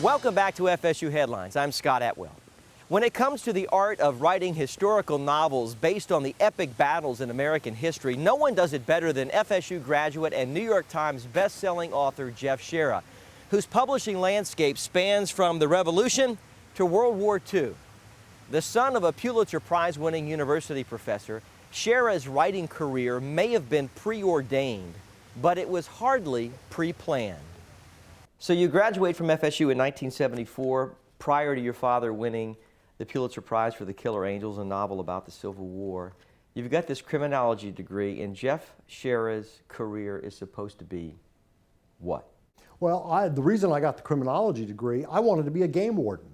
Welcome back to FSU Headlines. I'm Scott Atwell. When it comes to the art of writing historical novels based on the epic battles in American history, no one does it better than FSU graduate and New York Times best-selling author Jeff Shaara, whose publishing landscape spans from the Revolution to World War II. The son of a Pulitzer Prize-winning university professor, Shaara's writing career may have been preordained, but it was hardly pre-planned. So you graduate from FSU in 1974, prior to your father winning the Pulitzer Prize for The Killer Angels, a novel about the Civil War. You've got this criminology degree, and Jeff Shaara's career is supposed to be what? Well, the reason I got the criminology degree, I wanted to be a game warden.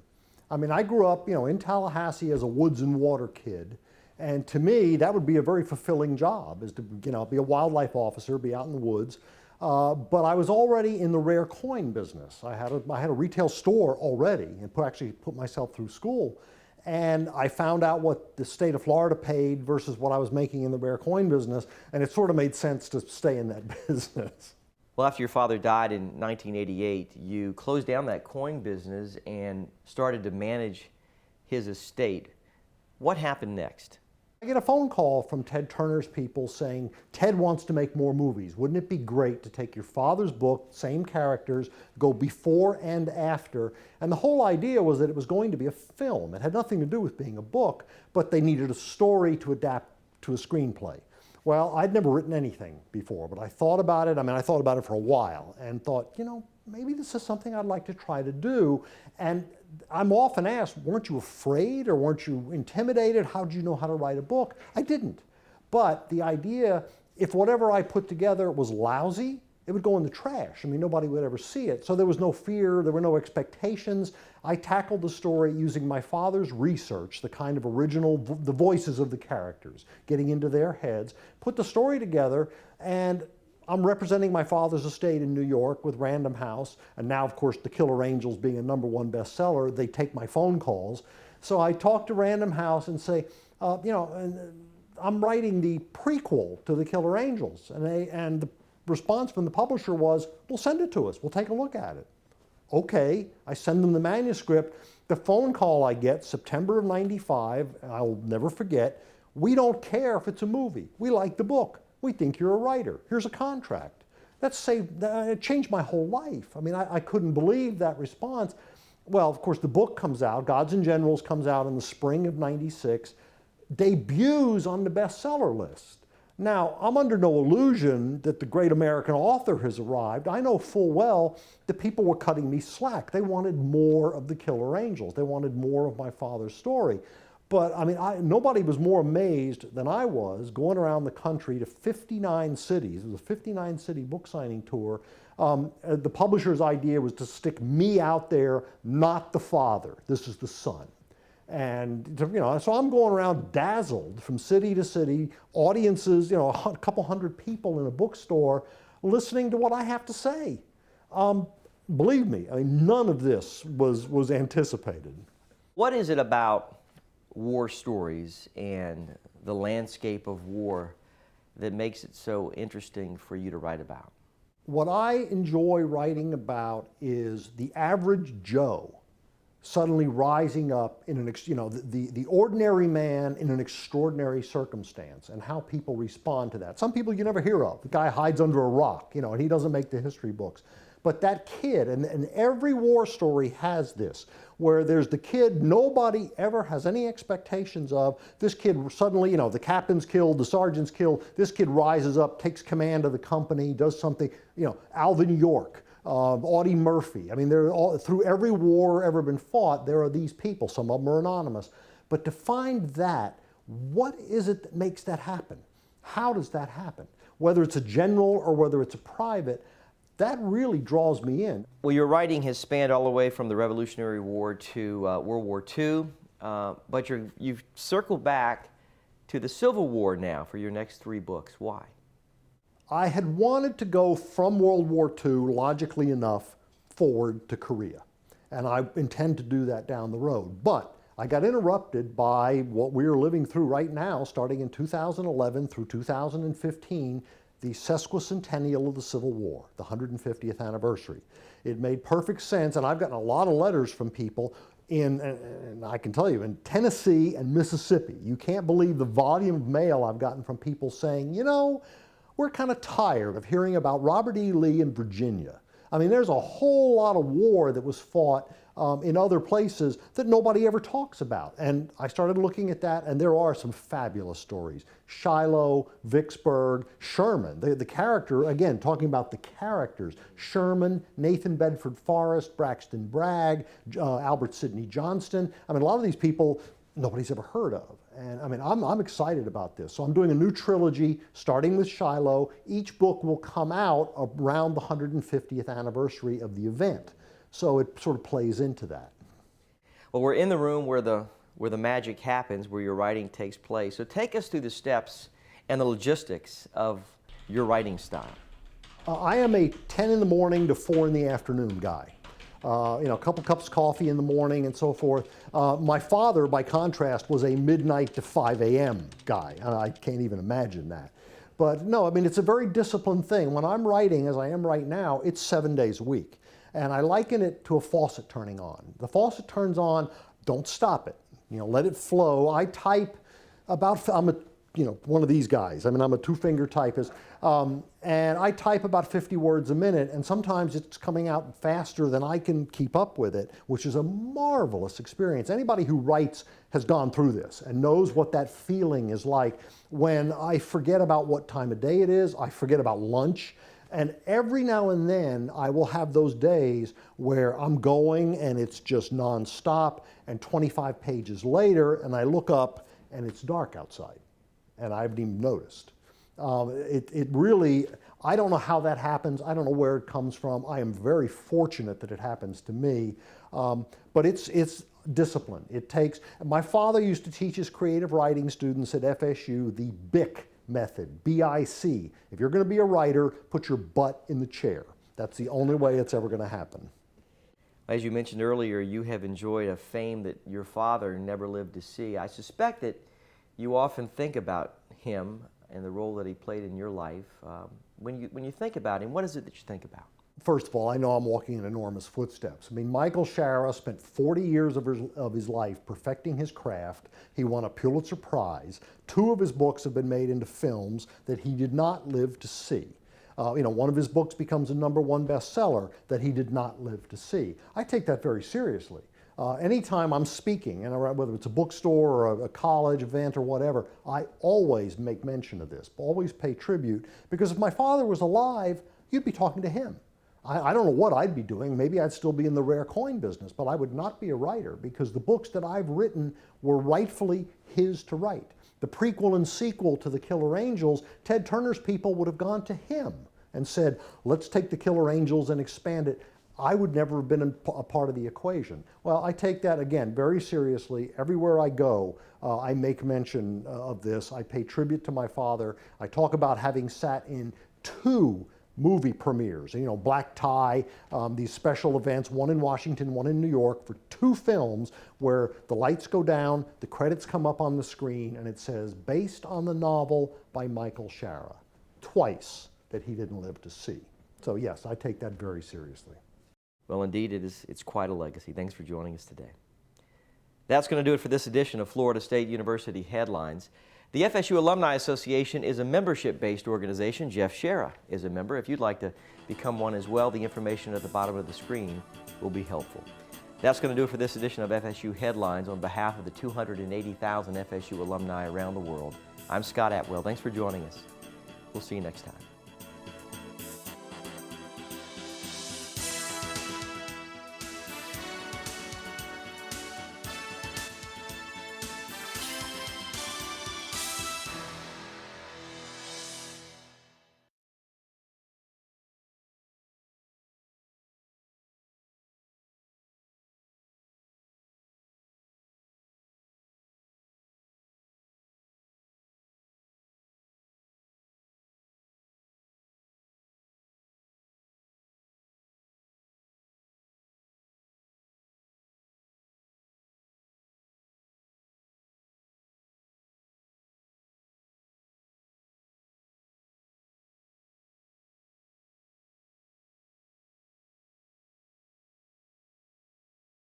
I mean, I grew up, in Tallahassee as a woods and water kid, and to me, that would be a very fulfilling job, is to, be a wildlife officer, be out in the woods. But I was already in the rare coin business. I had a retail store already, and actually put myself through school. And I found out what the state of Florida paid versus what I was making in the rare coin business, and it sort of made sense to stay in that business. Well, after your father died in 1988, you closed down that coin business and started to manage his estate. What happened next? I get a phone call from Ted Turner's people saying, Ted wants to make more movies. Wouldn't it be great to take your father's book, same characters, go before and after? And the whole idea was that it was going to be a film. It had nothing to do with being a book, but they needed a story to adapt to a screenplay. Well, I'd never written anything before, but I thought about it. I thought about it for a while and thought, maybe this is something I'd like to try to do. And I'm often asked, weren't you afraid or weren't you intimidated? How did you know how to write a book? I didn't. But the idea, if whatever I put together was lousy, it would go in the trash. Nobody would ever see it. So there was no fear, there were no expectations. I tackled the story using my father's research, the kind of original, the voices of the characters, getting into their heads, put the story together, and I'm representing my father's estate in New York with Random House, and now, of course, The Killer Angels being a #1 bestseller, they take my phone calls. So I talk to Random House and say, I'm writing the prequel to The Killer Angels, and the response from the publisher was, well, send it to us, we'll take a look at it. Okay, I send them the manuscript. The phone call I get, September of '95, I'll never forget, we don't care if it's a movie, we like the book. We think you're a writer. Here's a contract. It changed my whole life. I couldn't believe that response. Well, of course, the book comes out, Gods and Generals comes out in the spring of '96, debuts on the bestseller list. Now, I'm under no illusion that the great American author has arrived. I know full well that people were cutting me slack. They wanted more of The Killer Angels. They wanted more of my father's story. But nobody was more amazed than I was going around the country to 59 cities. It was a 59-city book signing tour. The publisher's idea was to stick me out there, not the father. This is the son. And so I'm going around dazzled from city to city, audiences, a couple hundred people in a bookstore, listening to what I have to say. Believe me, none of this was anticipated. What is it about war stories and the landscape of war that makes it so interesting for you to write about? What I enjoy writing about is the average Joe suddenly rising up in the ordinary man in an extraordinary circumstance, and how people respond to that. Some people you never hear of. The guy hides under a rock, and he doesn't make the history books. But that kid, and every war story has this, where there's the kid nobody ever has any expectations of. This kid suddenly, the captain's killed, the sergeant's killed, this kid rises up, takes command of the company, does something, Alvin York, Audie Murphy. They're all, through every war ever been fought, there are these people, some of them are anonymous. But to find that, what is it that makes that happen? How does that happen? Whether it's a general or whether it's a private, that really draws me in. Well, your writing has spanned all the way from the Revolutionary War to World War II, but you've circled back to the Civil War now for your next 3 books. Why? I had wanted to go from World War II, logically enough, forward to Korea. And I intend to do that down the road. But I got interrupted by what we're living through right now, starting in 2011 through 2015, the sesquicentennial of the Civil War, the 150th anniversary. It made perfect sense, and I've gotten a lot of letters from people and I can tell you, in Tennessee and Mississippi. You can't believe the volume of mail I've gotten from people saying, you know, we're kind of tired of hearing about Robert E. Lee in Virginia. I mean, there's a whole lot of war that was fought in other places that nobody ever talks about. And I started looking at that, and there are some fabulous stories. Shiloh, Vicksburg, Sherman, the character, again, talking about the characters, Sherman, Nathan Bedford Forrest, Braxton Bragg, Albert Sidney Johnston. I mean, a lot of these people nobody's ever heard of. And I mean, I'm excited about this. So I'm doing a new trilogy starting with Shiloh. Each book will come out around the 150th anniversary of the event. So it sort of plays into that. Well, we're in the room where the magic happens, where your writing takes place. So take us through the steps and the logistics of your writing style. I am a 10 in the morning to 4 in the afternoon guy. You know, a couple cups of coffee in the morning and so forth. My father, by contrast, was a midnight to 5 a.m. guy. I can't even imagine that. But no, I mean, it's a very disciplined thing. When I'm writing, as I am right now, it's 7 days a week. And I liken it to a faucet turning on. The faucet turns on, don't stop it. You know, let it flow. I type about, I'm a, you know, one of these guys. I mean, I'm a two-finger typist. And I type about 50 words a minute, and sometimes it's coming out faster than I can keep up with it, which is a marvelous experience. Anybody who writes has gone through this and knows what that feeling is like when I forget about what time of day it is, I forget about lunch, and every now and then I will have those days where I'm going and it's just nonstop, and 25 pages later, and I look up and it's dark outside, and I haven't even noticed. It really, I don't know how that happens. I don't know where it comes from. I am very fortunate that it happens to me. But it's discipline. It takes, my father used to teach his creative writing students at FSU the BIC method, B-I-C. If you're going to be a writer, put your butt in the chair. That's the only way it's ever going to happen. As you mentioned earlier, you have enjoyed a fame that your father never lived to see. I suspect that you often think about him and the role that he played in your life. When you think about him, what is it that you think about? First of all, I know I'm walking in enormous footsteps. I mean, Michael Shaara spent 40 years of his life perfecting his craft. He won a Pulitzer Prize. 2 of his books have been made into films that he did not live to see. You know, one of his books becomes a #1 bestseller that he did not live to see. I take that very seriously. Anytime I'm speaking, and whether it's a bookstore or a college event or whatever, I always make mention of this, always pay tribute, because if my father was alive, you'd be talking to him. I don't know what I'd be doing. Maybe I'd still be in the rare coin business, but I would not be a writer, because the books that I've written were rightfully his to write. The prequel and sequel to The Killer Angels, Ted Turner's people would have gone to him and said, let's take The Killer Angels and expand it. I would never have been a part of the equation. Well, I take that, again, very seriously. Everywhere I go, I make mention of this. I pay tribute to my father. I talk about having sat in 2 movie premieres, you know, black tie, these special events, one in Washington, one in New York, for 2 films where the lights go down, the credits come up on the screen, and it says, based on the novel by Michael Shaara. Twice that he didn't live to see. So yes, I take that very seriously. Well, indeed, it's quite a legacy. Thanks for joining us today. That's going to do it for this edition of Florida State University Headlines. The FSU Alumni Association is a membership-based organization. Jeff Shaara is a member. If you'd like to become one as well, the information at the bottom of the screen will be helpful. That's going to do it for this edition of FSU Headlines. On behalf of the 280,000 FSU alumni around the world, I'm Scott Atwell. Thanks for joining us. We'll see you next time.